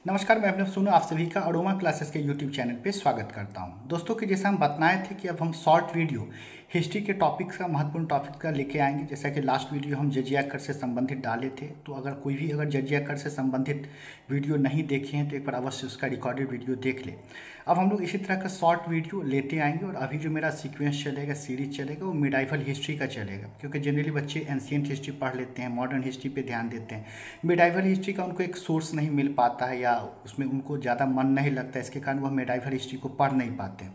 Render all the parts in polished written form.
नमस्कार, मैं अपने सुनो आप सभी का अरोमा क्लासेस के यूट्यूब चैनल पे स्वागत करता हूं। दोस्तों कि जैसा हम बताए थे कि अब हम शॉर्ट वीडियो हिस्ट्री के टॉपिक्स का महत्वपूर्ण टॉपिक का लेके आएंगे। जैसा कि लास्ट वीडियो हम जजिया कर से संबंधित डाले थे, तो अगर कोई भी जजिया कर से संबंधित वीडियो नहीं देखे हैं तो एक बार अवश्य उसका रिकॉर्डेड वीडियो देख ले। अब हम लोग इसी तरह का शॉर्ट वीडियो लेते आएंगे और अभी जो मेरा सीक्वेंस चलेगा, सीरीज चलेगा, वो मिडाइवल हिस्ट्री का चलेगा, क्योंकि जनरली बच्चे एंशिएंट हिस्ट्री पढ़ लेते हैं, मॉडर्न हिस्ट्री पे ध्यान देते हैं। मिडाइवल हिस्ट्री का उनको एक सोर्स नहीं मिल पाता है या उसमें उनको ज़्यादा मन नहीं लगता, इसके कारण वह मिडाइवल हिस्ट्री को पढ़ नहीं पाते।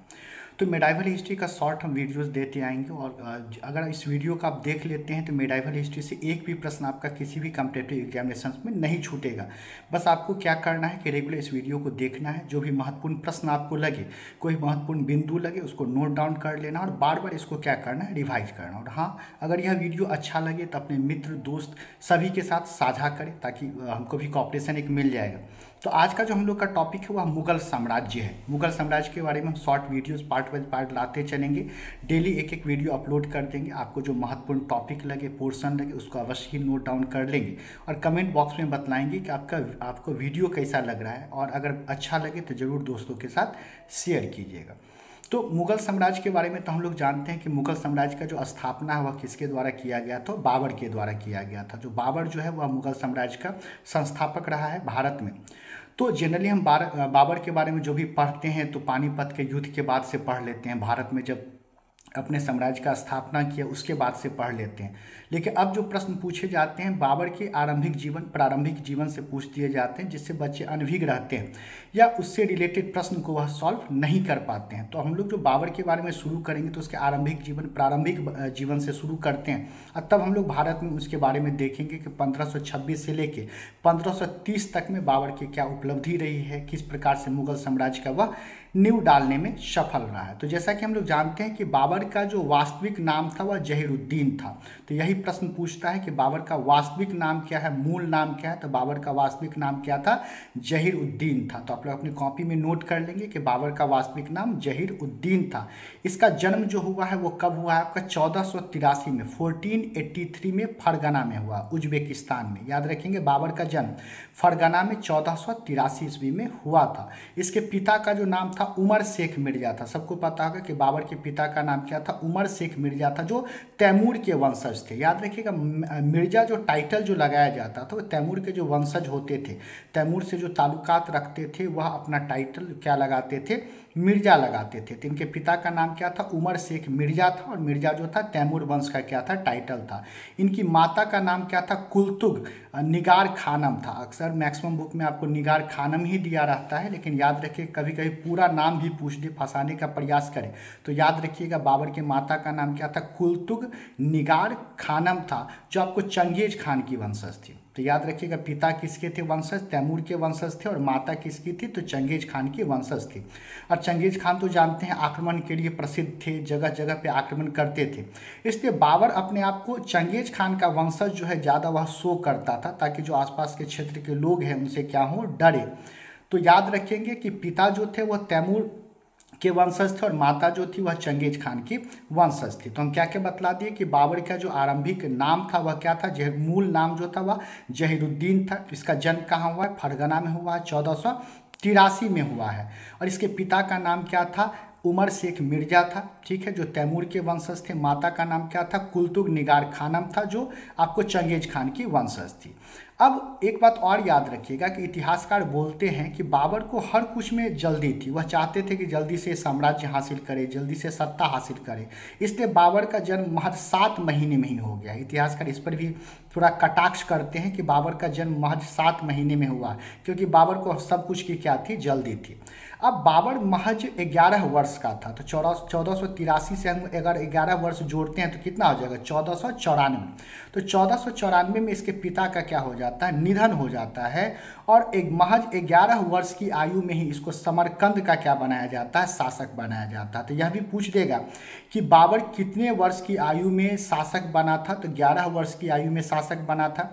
तो मिडाइवल हिस्ट्री का शॉर्ट हम वीडियोस देते आएंगे और अगर इस वीडियो का आप देख लेते हैं तो मिडाइवल हिस्ट्री से एक भी प्रश्न आपका किसी भी कॉम्पिटिटिव एग्जामिनेशन में नहीं छूटेगा। बस आपको क्या करना है कि रेगुलर इस वीडियो को देखना है, जो भी महत्वपूर्ण प्रश्न आपको लगे, कोई महत्वपूर्ण बिंदु लगे, उसको नोट डाउन कर लेना और बार बार इसको क्या करना है, रिवाइज करना। और हाँ, अगर यह वीडियो अच्छा लगे तो अपने मित्र, दोस्त सभी के साथ साझा करें ताकि हमको भी कॉपरेशन एक मिल जाएगा। तो आज का जो हम लोग का टॉपिक है वह मुगल साम्राज्य है। मुगल साम्राज्य के बारे में हम short videos part by part लाते चलेंगे। डेली एक एक वीडियो अपलोड कर देंगे। आपको जो महत्वपूर्ण टॉपिक लगे, पोर्शन लगे, उसको अवश्य ही नोट डाउन कर लेंगे और कमेंट बॉक्स में बतलाएंगे कि आपको वीडियो कैसा लग रहा है, और अगर अच्छा लगे तो ज़रूर दोस्तों के साथ शेयर कीजिएगा। तो मुगल साम्राज्य के बारे में तो हम लोग जानते हैं कि मुगल साम्राज्य का जो स्थापना है वह किसके द्वारा किया गया था? बाबर के द्वारा किया गया था। जो बाबर जो है वह मुगल साम्राज्य का संस्थापक रहा है भारत में। तो जनरली हम बाबर के बारे में जो भी पढ़ते हैं तो पानीपत के युद्ध के बाद से पढ़ लेते हैं। भारत में जब अपने साम्राज्य का स्थापना किया उसके बाद से पढ़ लेते हैं। लेकिन अब जो प्रश्न पूछे जाते हैं बाबर के प्रारंभिक जीवन से पूछ दिए जाते हैं, जिससे बच्चे अनभिज्ञ रहते हैं या उससे रिलेटेड प्रश्न को वह सॉल्व नहीं कर पाते हैं। तो हम लोग जो बाबर के बारे में शुरू करेंगे तो उसके प्रारंभिक जीवन से शुरू करते हैं, और तब हम लोग भारत में उसके बारे में देखेंगे कि 1526 से लेके 1530 तक में बाबर की क्या उपलब्धि रही है, किस प्रकार से मुगल साम्राज्य का वह नींव डालने में सफल रहा है। तो जैसा कि हम लोग जानते हैं कि बाबर का जो वास्तविक नाम था वह जहीरुद्दीन था। तो यही प्रश्न पूछता है कि बाबर का वास्तविक नाम क्या है, मूल नाम क्या है? तो बाबर का वास्तविक नाम क्या था? जहीरुद्दीन था। तो आप लोग अपनी कॉपी में नोट कर लेंगे कि बाबर का वास्तविक नाम जहीरुद्दीन था। इसका जन्म जो हुआ है वो कब हुआ है? आपका 1483 में, 1483 में फरगना में हुआ, उज्बेकिस्तान में। याद रखेंगे बाबर का जन्म फरगना में 1483 ईस्वी में हुआ था। इसके पिता का जो नाम था उमर शेख मिर्जा था। सबको पता होगा कि बाबर के पिता का नाम क्या था? उमर शेख मिर्जा था, जो तैमूर के वंशज थे। याद रखिएगा, मिर्जा जो टाइटल जो लगाया जाता था वो तैमूर के जो वंशज होते थे, तैमूर से जो ताल्लुकात रखते थे, वह अपना टाइटल क्या लगाते थे? मिर्जा लगाते थे। तो इनके पिता का नाम क्या था? उमर शेख मिर्जा था, और मिर्जा जो था तैमूर वंश का क्या था? टाइटल था। इनकी माता का नाम क्या था? कुलतुग निगार खानम था। अक्सर मैक्सिमम बुक में आपको निगार खानम ही दिया रहता है, लेकिन याद रखिए कभी कभी पूरा नाम भी पूछ दे, फंसाने का प्रयास करें, तो याद रखिएगा बाबर के माता का नाम क्या था? कुलतुग निगार खानम था, जो आपको चंगेज खान की वंशज थी। तो याद रखिएगा पिता किसके थे वंशज? तैमूर के वंशज थे, और माता किसकी थी? तो चंगेज खान की वंशज थी। और चंगेज खान तो जानते हैं आक्रमण के लिए प्रसिद्ध थे, जगह जगह पे आक्रमण करते थे। इसलिए बाबर अपने आप को चंगेज खान का वंशज जो है ज़्यादा वह शो करता था, ताकि जो आसपास के क्षेत्र के लोग हैं उनसे क्या हो? डरे। तो याद रखेंगे कि पिता जो थे वह तैमूर के वंशज थे और माता जो थी वह चंगेज खान की वंशज थी। तो हम क्या क्या बतला दिए कि बाबर का जो आरंभिक नाम था वह क्या था? मूल नाम जो था वह जहीरुद्दीन था। इसका जन्म कहाँ हुआ है? फरगना में हुआ है, 1483 में हुआ है। और इसके पिता का नाम क्या था? उमर शेख मिर्जा था, ठीक है, जो तैमूर के वंशज थे। माता का नाम क्या था? कुलतुग निगार खानम था, जो आपको चंगेज खान की वंशज थी। अब एक बात और याद रखिएगा कि इतिहासकार बोलते हैं कि बाबर को हर कुछ में जल्दी थी। वह चाहते थे कि जल्दी से साम्राज्य हासिल करे, जल्दी से सत्ता हासिल करे। इसलिए बाबर का जन्म महज 7 महीने में ही हो गया। इतिहासकार इस पर भी थोड़ा कटाक्ष करते हैं कि बाबर का जन्म महज 7 महीने में हुआ, क्योंकि बाबर को सब कुछ की क्या थी? जल्दी थी। अब बाबर महज 11 वर्ष का था। तो 1483 से हम अगर 11 वर्ष जोड़ते हैं तो कितना हो जाएगा? 1494। तो 1494 में इसके पिता का क्या हो जाता है? निधन हो जाता है, और एक महज 11 वर्ष की आयु में ही इसको समरकंद का क्या बनाया जाता है? शासक बनाया जाता है। तो यह भी पूछ देगा कि बाबर कितने वर्ष की आयु में शासक बना था? तो 11 वर्ष की आयु में शासक बना था।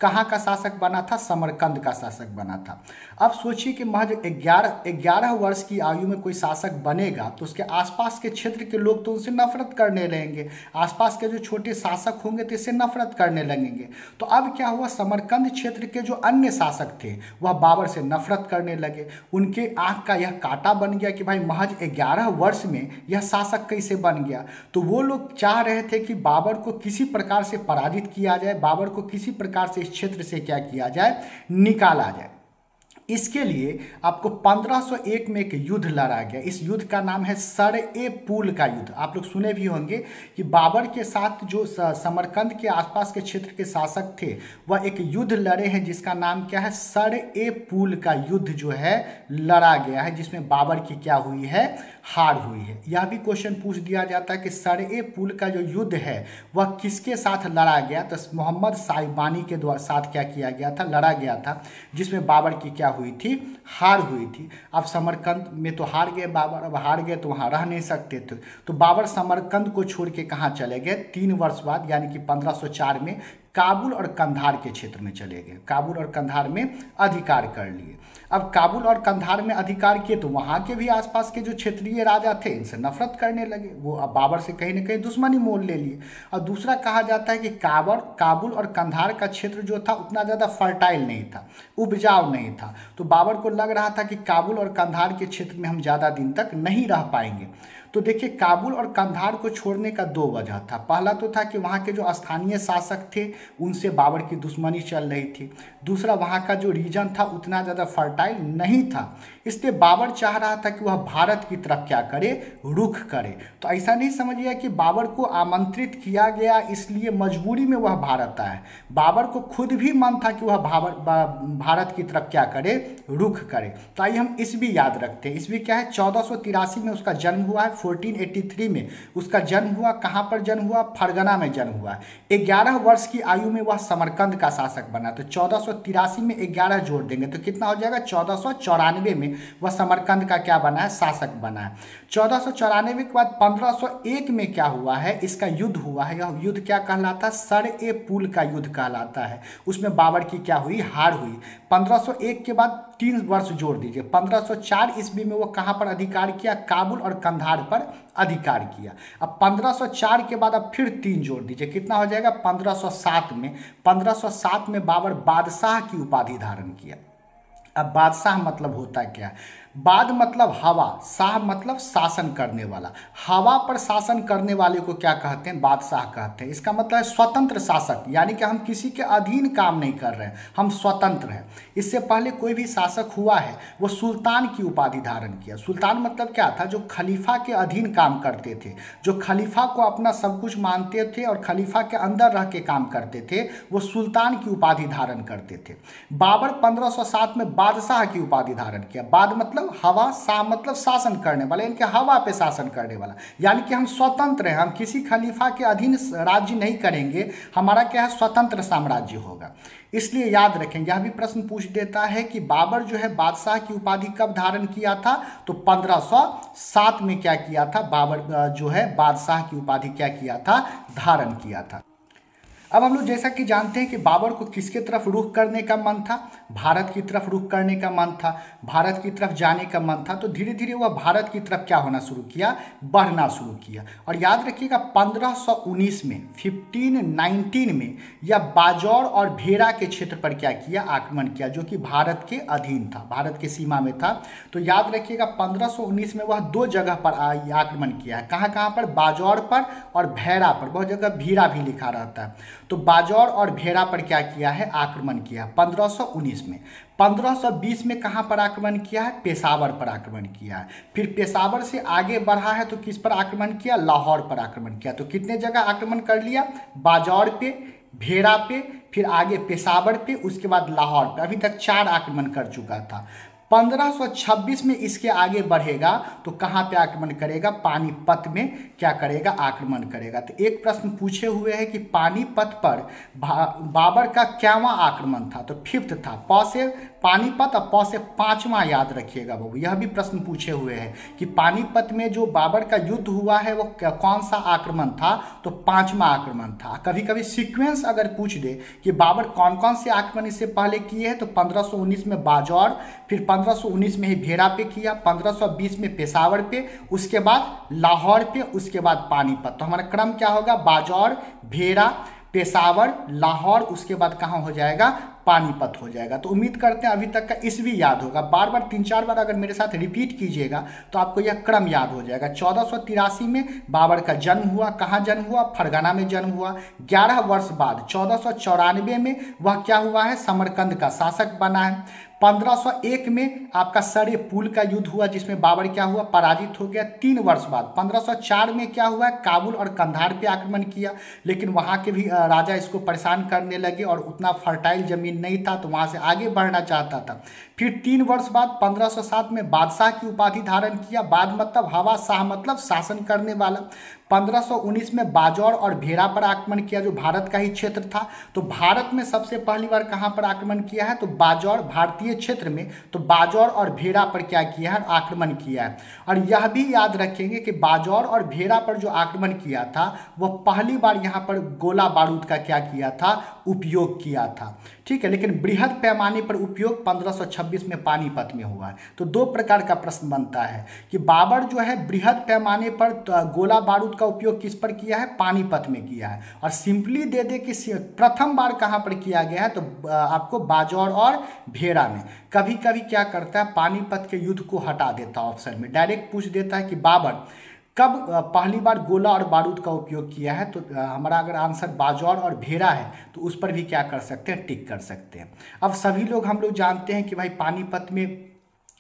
कहाँ का शासक बना था? समरकंद का शासक बना था। अब सोचिए कि महज 11 वर्ष की आयु में कोई शासक बनेगा तो उसके आसपास के क्षेत्र के लोग तो उनसे नफरत करने लगेंगे, आसपास के जो छोटे शासक होंगे तो इससे नफरत करने लगेंगे। तो अब क्या हुआ, समरकंद क्षेत्र के जो अन्य शासक थे वह बाबर से नफरत करने लगे। उनके आंख का यह कांटा बन गया कि भाई महज 11 वर्ष में यह शासक कैसे बन गया। तो वो लोग चाह रहे थे कि बाबर को किसी प्रकार से पराजित किया जाए, बाबर को किसी प्रकार से इस क्षेत्र से क्या किया जाए, निकाला जाए। इसके लिए आपको 1501 में एक युद्ध लड़ा गया। इस युद्ध का नाम है सर-ए-पुल का युद्ध। आप लोग सुने भी होंगे कि बाबर के साथ जो समरकंद के आसपास के क्षेत्र के शासक थे वह एक युद्ध लड़े हैं जिसका नाम क्या है, सर-ए-पुल का युद्ध जो है लड़ा गया है, जिसमें बाबर की क्या हुई है, हार हुई है। यह भी क्वेश्चन पूछ दिया जाता है कि सर-ए-पुल का जो युद्ध है वह किसके साथ लड़ा गया, तो मोहम्मद साहिबानी के द्वारा साथ क्या किया गया था, लड़ा गया था, जिसमें बाबर की क्या हुई थी, हार हुई थी। अब समरकंद में तो हार गए बाबर, अब हार गए तो वहाँ रह नहीं सकते थे, तो बाबर समरकंद को छोड़ के कहाँ चले गए, 3 वर्ष बाद यानी कि 1504 में काबुल और कंधार के क्षेत्र में चले गए। काबुल और कंधार में अधिकार कर लिए। अब काबुल और कंधार में अधिकार किए तो वहाँ के भी आसपास के जो क्षेत्रीय राजा थे इनसे नफरत करने लगे, वो अब बाबर से कहीं ना कहीं दुश्मनी मोल ले लिए। और दूसरा कहा जाता है कि काबुल और कंधार का क्षेत्र जो था उतना ज़्यादा फर्टाइल नहीं था, उपजाऊ नहीं था, तो बाबर को लग रहा था कि काबुल और कंधार के क्षेत्र में हम ज़्यादा दिन तक नहीं रह पाएंगे। तो देखिए, काबुल और कंधार को छोड़ने का 2 वजह था। पहला तो था कि वहाँ के जो स्थानीय शासक थे उनसे बाबर की दुश्मनी चल रही थी। दूसरा, वहाँ का जो रीजन था उतना ज़्यादा फर्टाइल नहीं था, इसलिए बाबर चाह रहा था कि वह भारत की तरफ क्या करे, रुख करे। तो ऐसा नहीं समझिए कि बाबर को आमंत्रित किया गया इसलिए मजबूरी में वह भारत आए। बाबर को खुद भी मन था कि वह भारत की तरफ क्या करे, रुख करे। तो आइए हम ईस्वी याद रखते हैं। ईस्वी क्या है, 1483 में उसका जन्म हुआ है। 1483 में उसका जन्म हुआ। कहाँ पर जन्म हुआ, फरगना में जन्म हुआ। 11 वर्ष की आयु में वह समरकंद का शासक बना। तो 1483 में 11 जोड़ देंगे तो कितना हो जाएगा, 1494 में वह समरकंद का क्या बना है, शासक बना है। 1494 के बाद 1501 में क्या हुआ है, इसका युद्ध हुआ है। यह युद्ध क्या कहलाता है, सर-ए-पुल का युद्ध कहलाता है। उसमें बाबर की क्या हुई, हार हुई। 1501 के बाद 3 वर्ष जोड़ दीजिए, 1504 ईस्वी में वो कहाँ पर अधिकार किया, काबुल और कंधार पर अधिकार किया। अब 1504 के बाद अब फिर 3 जोड़ दीजिए, कितना हो जाएगा, 1507 में। 1507 में बाबर बादशाह की उपाधि धारण किया। अब बादशाह मतलब होता क्या, बाद मतलब हवा, शाह मतलब शासन करने वाला। हवा पर शासन करने वाले को क्या कहते हैं, बादशाह कहते हैं। इसका मतलब है स्वतंत्र शासक, यानी कि हम किसी के अधीन काम नहीं कर रहे हैं, हम स्वतंत्र हैं। इससे पहले कोई भी शासक हुआ है वो सुल्तान की उपाधि धारण किया। सुल्तान मतलब क्या था, जो खलीफा के अधीन काम करते थे, जो खलीफा को अपना सब कुछ मानते थे और खलीफा के अंदर रह के काम करते थे, वो सुल्तान की उपाधि धारण करते थे। बाबर 1507 में बादशाह की उपाधि धारण किया। बाद मतलब हवा, शाह मतलब शासन करने वाला, इनके हवा पे शासन करने वाला, यानी कि हम स्वतंत्र हैं, हम किसी खलीफा के अधीन राज्य नहीं करेंगे, हमारा क्या है, स्वतंत्र साम्राज्य होगा। इसलिए याद रखें, यह भी प्रश्न पूछ देता है कि बाबर जो है बादशाह की उपाधि कब धारण किया था, तो 1507 में क्या किया था, बाबर जो है बादशाह की उपाधि क्या किया था, धारण किया था। अब हम लोग जैसा कि जानते हैं कि बाबर को किसके तरफ रुख करने का मन था, भारत की तरफ रुख करने का मन था, भारत की तरफ जाने का मन था। तो धीरे धीरे वह भारत की तरफ क्या होना शुरू किया, बढ़ना शुरू किया। और याद रखिएगा 1519 में, 1519 में यह बाजौर और भेड़ा के क्षेत्र पर क्या किया, आक्रमण किया, जो कि भारत के अधीन था, भारत के सीमा में था। तो याद रखिएगा 1519 में वह 2 जगह पर आक्रमण किया है। कहाँ कहाँ पर, बाजौर पर और भेड़ा पर। बहुत जगह भीड़ा भी लिखा रहता है। तो बाजौर और भेड़ा पर क्या किया है, आक्रमण किया 1519 में। 1520 में कहाँ पर आक्रमण किया है, पेशावर पर आक्रमण किया है। फिर पेशावर से आगे बढ़ा है तो किस पर आक्रमण किया, लाहौर पर आक्रमण किया। तो कितने जगह आक्रमण कर लिया, बाजौर पे, भेड़ा पे, फिर आगे पेशावर पे, उसके बाद लाहौर पे। अभी तक 4 आक्रमण कर चुका था। 1526 में इसके आगे बढ़ेगा तो कहाँ पे आक्रमण करेगा, पानीपत में क्या करेगा, आक्रमण करेगा। तो एक प्रश्न पूछे हुए हैं कि पानीपत पर बाबर का क्यावां आक्रमण था, तो 5th था। प से पानीपत और प से पांचवा याद रखिएगा बाबू, यह भी प्रश्न पूछे हुए हैं कि पानीपत में जो बाबर का युद्ध हुआ है वो कौन सा आक्रमण था, तो पांचवा आक्रमण था। कभी कभी सीक्वेंस अगर पूछ दे कि बाबर कौन कौन से आक्रमण इससे पहले किए हैं, तो 1519 में बाजौर, फिर 1519 में ही भेड़ा पे किया, 1520 में पेशावर पे, उसके बाद लाहौर पे, उसके बाद पानीपत। तो हमारा क्रम क्या होगा, बाजौर, भेड़ा, पेशावर, लाहौर, उसके बाद कहाँ हो जाएगा, पानीपत हो जाएगा। तो उम्मीद करते हैं अभी तक का ईस्वी याद होगा। बार बार 3-4 बार अगर मेरे साथ रिपीट कीजिएगा तो आपको यह क्रम याद हो जाएगा। 1483 में बाबर का जन्म हुआ, कहाँ जन्म हुआ, फरगना में जन्म हुआ। 11 वर्ष बाद 1494 में वह क्या हुआ है, समरकंद का शासक बना है। 1501 में आपका सरे पुल का युद्ध हुआ जिसमें बाबर क्या हुआ, पराजित हो गया। 3 वर्ष बाद 1504 में क्या हुआ, काबुल और कंधार पे आक्रमण किया, लेकिन वहाँ के भी राजा इसको परेशान करने लगे और उतना फर्टाइल जमीन नहीं था तो वहाँ से आगे बढ़ना चाहता था। फिर 3 वर्ष बाद 1507 में बादशाह की उपाधि धारण किया। बाद मतलब हवा, शाह मतलब शासन करने वाला। 1519 में बाजौर और भेड़ा पर आक्रमण किया जो भारत का ही क्षेत्र था। तो भारत में सबसे पहली बार कहाँ पर आक्रमण किया है, तो बाजौर, भारतीय क्षेत्र में, तो बाजौर और भेड़ा पर क्या किया है, आक्रमण किया है। और यह भी याद रखेंगे कि बाजौर और भेड़ा पर जो आक्रमण किया था वह पहली बार यहाँ पर गोला बारूद का क्या किया था, उपयोग किया था। ठीक है, लेकिन बृहद पैमाने पर उपयोग 1526 में पानीपत में हुआ है। तो 2 प्रकार का प्रश्न बनता है कि बाबर जो है बृहद पैमाने पर गोला बारूद का उपयोग किस पर किया है, पानीपत में किया है। और सिंपली दे दे कि प्रथम बार कहाँ पर किया गया है, तो आपको बाजौर और भेड़ा में। कभी कभी क्या करता है, पानीपत के युद्ध को हटा देता है ऑप्शन में, डायरेक्ट पूछ देता है कि बाबर कब पहली बार गोला और बारूद का उपयोग किया है। तो हमारा अगर आंसर बाजौर और भेड़ा है तो उस पर भी क्या कर सकते हैं, टिक कर सकते हैं। अब सभी लोग हम लोग जानते हैं कि भाई पानीपत में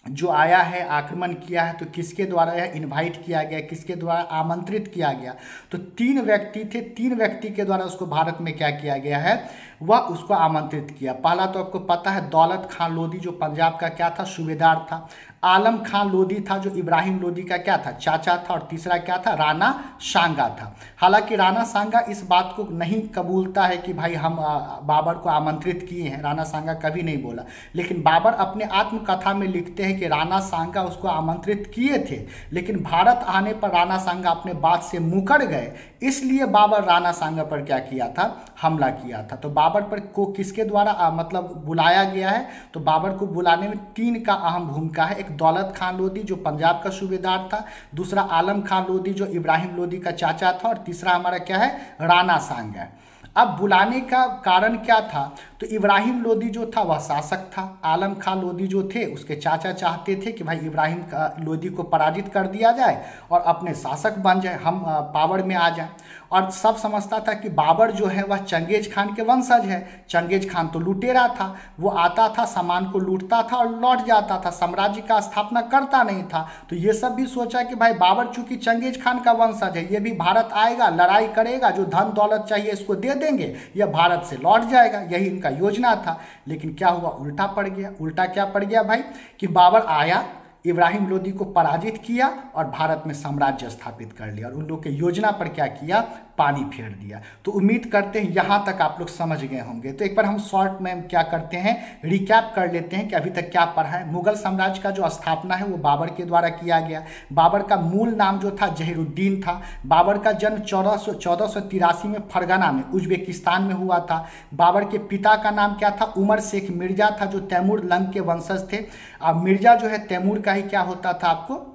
जो आया है, आक्रमण किया है, तो किसके द्वारा यह इनवाइट किया गया, किसके द्वारा आमंत्रित किया गया, तो 3 व्यक्ति थे। 3 व्यक्ति के द्वारा उसको भारत में क्या किया गया है, वह उसको आमंत्रित किया। पहला तो आपको पता है दौलत खान लोधी जो पंजाब का क्या था, सूबेदार था। आलम खान लोधी था जो इब्राहिम लोधी का क्या था, चाचा था। और तीसरा क्या था, राणा सांगा था। हालांकि राणा सांगा इस बात को नहीं कबूलता है कि भाई हम बाबर को आमंत्रित किए हैं, राणा सांगा कभी नहीं बोला। लेकिन बाबर अपने आत्मकथा में लिखते हैं कि राणा सांगा उसको आमंत्रित किए थे, लेकिन भारत आने पर राणा सांगा अपने बात से मुकर गए, इसलिए बाबर राणा सांगा पर क्या किया था, हमला किया था। तो बाबर पर को किसके द्वारा मतलब बुलाया गया है, तो बाबर को बुलाने में 3 का अहम भूमिका है। एक दौलत खान लोधी जो पंजाब का सूबेदार था, दूसरा आलम खान लोधी जो इब्राहिम लोधी का चाचा था, और तीसरा हमारा क्या है, राणा सांगा। अब बुलाने का कारण क्या था, तो इब्राहिम लोधी जो था वह शासक था। आलम खान लोधी जो थे उसके चाचा चाहते थे कि भाई इब्राहिम लोधी को पराजित कर दिया जाए और अपने शासक बन जाए, हम पावर में आ जाए। और सब समझता था कि बाबर जो है वह चंगेज खान के वंशज है। चंगेज खान तो लुटेरा था, वो आता था, सामान को लूटता था और लौट जाता था, साम्राज्य का स्थापना करता नहीं था। तो ये सब भी सोचा कि भाई बाबर चूंकि चंगेज खान का वंशज है, ये भी भारत आएगा, लड़ाई करेगा, जो धन दौलत चाहिए इसको दे देंगे, यह भारत से लौट जाएगा, यही इनका योजना था। लेकिन क्या हुआ, उल्टा पड़ गया। उल्टा क्या पड़ गया भाई, कि बाबर आया, इब्राहिम लोधी को पराजित किया और भारत में साम्राज्य स्थापित कर लिया, और उन लोग के योजना पर क्या किया, पानी फेर दिया। तो उम्मीद करते हैं यहाँ तक आप लोग समझ गए होंगे। तो एक बार हम शॉर्ट में क्या करते हैं, रिकैप कर लेते हैं कि अभी तक क्या पढ़ा है। मुगल साम्राज्य का जो स्थापना है वो बाबर के द्वारा किया गया। बाबर का मूल नाम जो था जहीरुद्दीन था। बाबर का जन्म 1483 में फरगना में उज्बेकिस्तान में हुआ था। बाबर के पिता का नाम क्या था, उमर शेख मिर्जा था, जो तैमूर लंग के वंशज थे। अब मिर्जा जो है तैमूर का ही क्या होता था, आपको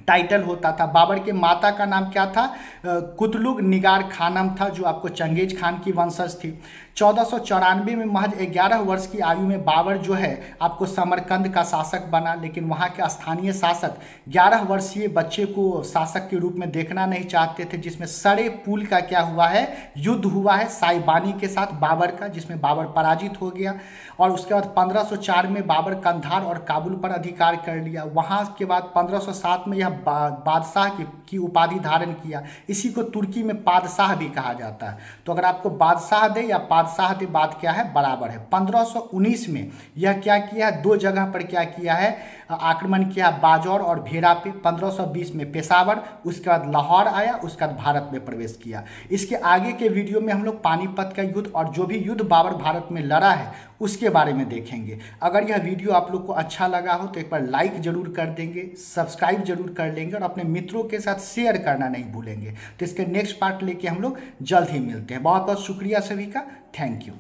टाइटल होता था। बाबर के माता का नाम क्या था, कुतलुग निगार खानम था, जो आपको चंगेज खान की वंशज थी। 1494 में महज 11 वर्ष की आयु में बाबर जो है आपको समरकंद का शासक बना, लेकिन वहाँ के स्थानीय शासक 11 वर्षीय बच्चे को शासक के रूप में देखना नहीं चाहते थे, जिसमें सरे पुल का क्या हुआ है, युद्ध हुआ है साइबानी के साथ बाबर का, जिसमें बाबर पराजित हो गया। और उसके बाद 1504 में बाबर कंधार और काबुल पर अधिकार कर लिया। वहाँ के बाद 1507 में यह बादशाह की उपाधि धारण किया। इसी को तुर्की में पादशाह भी कहा जाता है। तो अगर आपको बादशाह दे या बाद क्या है, बराबर है। 1519 में यह क्या किया है, 2 जगह पर क्या किया है, आक्रमण किया, बाजौर और भेड़ा पे। 1520 में पेशावर, उसके बाद लाहौर आया, उसके बाद भारत में प्रवेश किया। इसके आगे के वीडियो में हम लोग पानीपत का युद्ध और जो भी युद्ध बाबर भारत में लड़ा है उसके बारे में देखेंगे। अगर यह वीडियो आप लोग को अच्छा लगा हो तो एक बार लाइक जरूर कर देंगे, सब्सक्राइब जरूर कर लेंगे और अपने मित्रों के साथ शेयर करना नहीं भूलेंगे। तो इसके नेक्स्ट पार्ट लेके हम लोग जल्द ही मिलते हैं। बहुत बहुत शुक्रिया सभी का, थैंक यू।